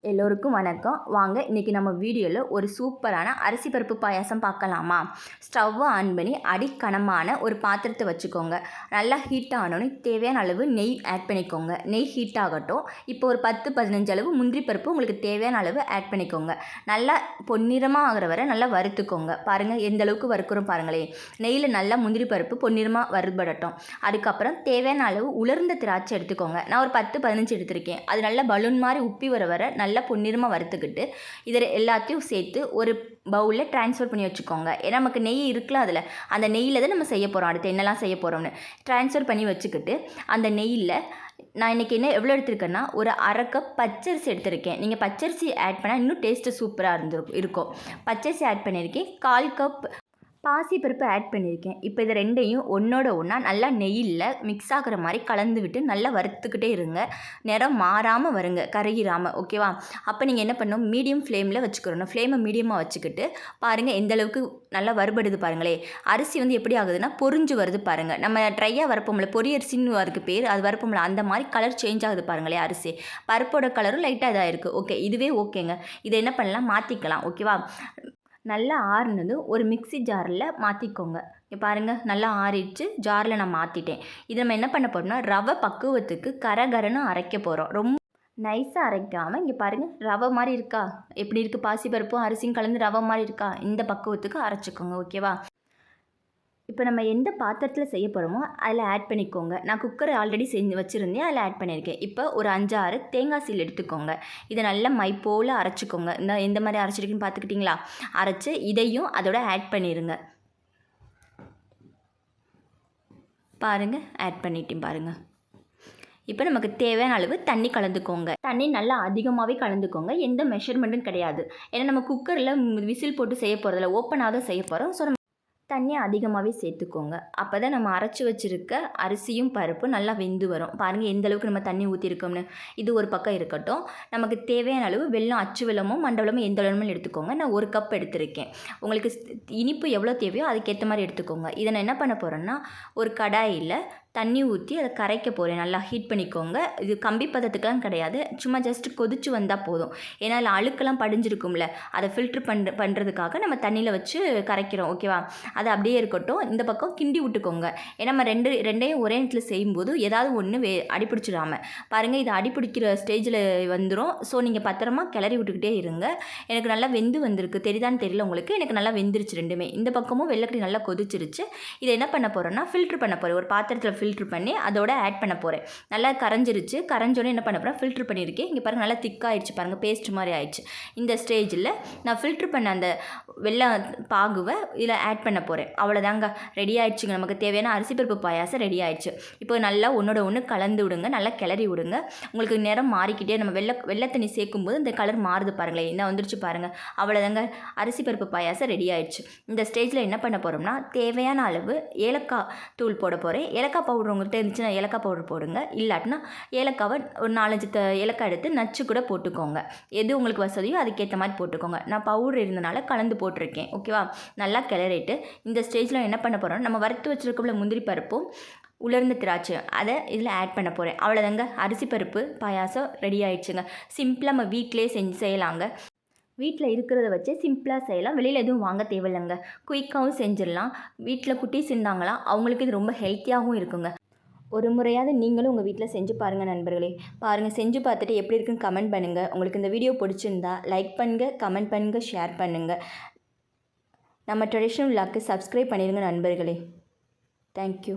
எல்லோருக்கும் வணக்கம். வாங்க இன்றைக்கி நம்ம வீடியோவில் ஒரு சூப்பரான அரிசி பருப்பு பாயாசம் பார்க்கலாமா? ஸ்டவ்வை ஆன் பண்ணி அடிக்கனமான ஒரு பாத்திரத்தை வச்சுக்கோங்க. நல்லா ஹீட் ஆனோடனே தேவையான அளவு நெய் ஆட் பண்ணிக்கோங்க. நெய் ஹீட் ஆகட்டும். இப்போ ஒரு 10-15 அளவு முந்திரி பருப்பு உங்களுக்கு தேவையான அளவு ஆட் பண்ணிக்கோங்க. நல்லா பொன்னிறமாக ஆகிற வரை நல்லா வறுத்துக்கோங்க. பாருங்கள் எந்த அளவுக்கு வறுக்கிறோம் பாருங்களேன். நெய்யில் நல்லா முந்திரி பருப்பு பொன்னிறமாக வறுபடட்டும். அதுக்கப்புறம் தேவையான அளவு உலர்ந்த திராட்சை எடுத்துக்கோங்க. நான் ஒரு 10-15 எடுத்திருக்கேன். அது நல்லா பலூன் மாதிரி உப்பி வர வர நல்லா பொன்னிறமாக வறுத்துக்கிட்டு இதில் எல்லாத்தையும் சேர்த்து ஒரு பவுலில் ட்ரான்ஸ்ஃபர் பண்ணி வச்சுக்கோங்க. ஏன்னா நமக்கு நெய் இருக்குல்ல, அதில் அந்த நெய்யில் தான் நம்ம செய்ய போகிறோம். அடுத்து என்னெல்லாம் செய்ய போகிறோம்னு ட்ரான்ஸ்ஃபர் பண்ணி வச்சுக்கிட்டு அந்த நெய்யில் நான் இன்றைக்கி எவ்வளோ எடுத்திருக்கேன்னா ஒரு 1/2 கப் பச்சரிசி எடுத்திருக்கேன். நீங்கள் பச்சரிசி ஆட் பண்ணால் இன்னும் டேஸ்ட்டு சூப்பராக இருக்கும். பச்சரிசி ஆட் பண்ணியிருக்கேன். 1/4 கப் பாசிப்பருப்பு ஆட் பண்ணியிருக்கேன். இப்போ இது ரெண்டையும் ஒன்றோட ஒன்றா நல்லா நெய்யில் மிக்ஸ் ஆகிற மாதிரி கலந்து விட்டு நல்லா வறுத்துக்கிட்டே இருங்க. நிறம் மாறாமல் வருங்க, கருகிராமல். ஓகேவா? அப்போ நீங்கள் என்ன பண்ணணும், மீடியம் ஃப்ளேமில் வச்சுக்கிறணும். ஃப்ளேமை மீடியமாக வச்சுக்கிட்டு பாருங்கள் எந்த அளவுக்கு நல்லா வறுபடுது பாருங்களேன். அரிசி எப்படி ஆகுதுன்னா பொரிஞ்சு வருது பாருங்கள். நம்ம ட்ரையாக வறுப்போம்ல, பொரியரிசின்னு அதுக்கு பேர், அது வறுப்போம்ல, அந்த மாதிரி கலர் சேஞ்ச் ஆகுது பாருங்களேன். அரிசி பருப்போட கலரும் லைட்டாக இதாக இருக்குது. ஓகே, இதுவே ஓகேங்க. இதை என்ன பண்ணலாம், மாற்றிக்கலாம். ஓகேவா? நல்லா ஆறுனதும் ஒரு மிக்ஸி ஜாரில் மாற்றிக்கோங்க. இங்கே பாருங்கள் நல்லா ஆறிடுச்சு. ஜாரில் நான் மாற்றிட்டேன். இது நம்ம என்ன பண்ண போகிறோம்னா ரவை பக்குவத்துக்கு கரகரன்னு அரைக்க போகிறோம். ரொம்ப நைஸாக அரைக்காமல் இங்கே பாருங்கள் ரவை மாதிரி இருக்கா, எப்படி இருக்குது, பாசிப்பருப்பும் அரிசியும் கலந்து ரவை மாதிரி இருக்கா, இந்த பக்குவத்துக்கு அரைச்சிக்கோங்க. ஓகேவா? இப்போ நம்ம எந்த பாத்திரத்தில் செய்ய போகிறோமோ அதில் ஆட் பண்ணிக்கோங்க. நான் குக்கர் ஆல்ரெடி செஞ்சு வச்சுருந்தேன், அதில் ஆட் பண்ணியிருக்கேன். இப்போ ஒரு 5-6 தேங்காய் சீல் எடுத்துக்கோங்க. இதை நல்லா மை போல் அரைச்சிக்கோங்க. இந்த எந்த மாதிரி அரைச்சிருக்குன்னு பார்த்துக்கிட்டிங்களா? அரைச்சி இதையும் அதோட ஆட் பண்ணிடுங்க. பாருங்கள், ஆட் பண்ணிட்டேன் பாருங்கள். இப்போ நமக்கு தேவையான அளவு தண்ணி கலந்துக்கோங்க. தண்ணி நல்லா அதிகமாகவே கலந்துக்கோங்க. எந்த மெஷர்மெண்ட்டும் கிடையாது. ஏன்னா நம்ம குக்கரில் விசில் போட்டு செய்ய போகிறதில்ல, ஓப்பனாக தான் செய்ய போகிறோம். ஸோ தண்ணி அதிகமாகவே சேர்த்துக்கோங்க. அப்போ தான் நம்ம அரைச்சி வச்சுருக்க அரிசியும் பருப்பும் நல்லா வெந்து வரும். பாருங்கள் எந்த அளவுக்கு நம்ம தண்ணி ஊற்றிருக்கோம்னு. இது ஒரு பக்கம் இருக்கட்டும். நமக்கு தேவையான அளவு வெல்லம், அச்சு வெல்லமோ மண்டவளமோ எந்த வெல்லமும் எடுத்துக்கோங்க. நான் 1 கப் எடுத்திருக்கேன். உங்களுக்கு இனிப்பு எவ்வளோ தேவையோ அதுக்கேற்ற மாதிரி எடுத்துக்கோங்க. இதை நான் என்ன பண்ண போகிறேன்னா ஒரு கடாயில் தண்ணி ஊற்றி அதை கரைக்க போகிறேன். நல்லா ஹீட் பண்ணிக்கோங்க. இது கம்பி பதத்துக்கெலாம் கிடையாது, சும்மா ஜஸ்ட் கொதிச்சு வந்தால் போதும். ஏன்னா அதில் அழுக்கெல்லாம் படிஞ்சிருக்கும்ல, அதை ஃபில்ட்ரு பண்ணுறதுக்காக நம்ம தண்ணியில் வச்சு கரைக்கிறோம். ஓகேவா? அது அப்படியே இருக்கட்டும். இந்த பக்கம் கிண்டி விட்டுக்கோங்க. ஏன்னா நம்ம ரெண்டையும் ஒரே நேரத்தில் செய்யும்போது ஏதாவது ஒன்று அடிப்பிடிச்சிடாமல் பாருங்கள். இது அடிப்பிடிக்கிற ஸ்டேஜில் வந்துடும். ஸோ நீங்கள் பத்திரமா கிளறி விட்டுக்கிட்டே இருங்க. எனக்கு நல்லா வெந்து வந்திருக்கு, தெரியுதான்னு தெரியல உங்களுக்கு. எனக்கு நல்லா வெந்துருச்சு ரெண்டுமே. இந்த பக்கமும் வெள்ளைக்கறி நல்லா கொதிச்சிருச்சு. இதை என்ன பண்ண போகிறேன்னா ஃபில்ட்ரு பண்ண போகிறேன். ஒரு பாத்திரத்தில் ஃபில்ட்ரு பண்ணி அதோட ஆட் பண்ண போகிறேன். நல்லா கரைஞ்சிருச்சு. கரைஞ்சோடனே என்ன பண்ண போகிறேன், ஃபில்ட்ரு பண்ணியிருக்கேன். இங்கே பாருங்கள் நல்லா திக்காகிடுச்சு பாருங்கள், பேஸ்ட் மாதிரி ஆயிடுச்சு. இந்த ஸ்டேஜில் நான் ஃபில்ட்ரு பண்ண அந்த வெல்லம் பாகுவை இதில் ஆட் பண்ண போகிறேன். அவ்வளோதாங்க, ரெடி ஆகிடுச்சுங்க. நமக்கு தேவையான அரிசி பருப்பு பாயாசம் ரெடி ஆகிடுச்சு. இப்போ நல்லா ஒன்றோட ஒன்று கலந்து விடுங்க, நல்லா கிளறி விடுங்க. உங்களுக்கு நிறம் மாறிக்கிட்டே, நம்ம வெள்ளை தண்ணி சேர்க்கும்போது இந்த கலர் மாறுது பாருங்களேன், என்ன வந்துருச்சு பாருங்கள். அவ்வளோதாங்க, அரிசி பருப்பு பாயாசம் ரெடி ஆகிடுச்சு. இந்த ஸ்டேஜில் என்ன பண்ண போகிறோம்னா தேவையான அளவு ஏலக்காய் தூள் போட போகிறேன். ஏலக்காய் பவுடர் உங்கள்கிட்ட இருந்துச்சுன்னா ஏலக்காய் பவுடர் போடுங்க. இல்லாட்டினா ஏலக்காவை ஒரு 4-5 ஏலக்காய் எடுத்து நச்சு கூட போட்டுக்கோங்க. எது உங்களுக்கு வசதியோ அதுக்கேற்ற மாதிரி போட்டுக்கோங்க. நான் பவுடர் இருந்தனால கலந்து போட்டிருக்கேன். ஓகேவா? நல்லா கிளறிட்டு இந்த ஸ்டேஜில் என்ன பண்ண போகிறோம், நம்ம வறுத்து வச்சுருக்கோம்ல முந்திரி பருப்பும் உலர்ந்த திராட்சை, அதை இதில் ஆட் பண்ண போகிறேன். அவ்வளோதாங்க, அரிசி பருப்பு பாயாசம் ரெடி ஆகிடுச்சுங்க. சிம்பிளாக நம்ம வீட்டிலே செய்யலாங்க. வீட்டில் இருக்கிறத வச்சு சிம்பிளாக செய்யலாம். வெளியில் எதுவும் வாங்க தேவையில்லைங்க. குயிக்காகவும் செஞ்சிடலாம். வீட்டில் குட்டீஸ் இருந்தாங்களா அவங்களுக்கு இது ரொம்ப ஹெல்த்தியாகவும் இருக்குங்க. ஒரு முறையாவது நீங்களும் உங்கள் வீட்டில் செஞ்சு பாருங்கள் நண்பர்களே. பாருங்கள், செஞ்சு பார்த்துட்டு எப்படி இருக்குன்னு கமெண்ட் பண்ணுங்கள். உங்களுக்கு இந்த வீடியோ பிடிச்சிருந்தா லைக் பண்ணுங்கள், கமெண்ட் பண்ணுங்கள், ஷேர் பண்ணுங்கள். நம்ம ட்ரெடிஷ்னல் விலாக்கு சப்ஸ்கிரைப் பண்ணிடுங்க நண்பர்களே. தேங்க்யூ.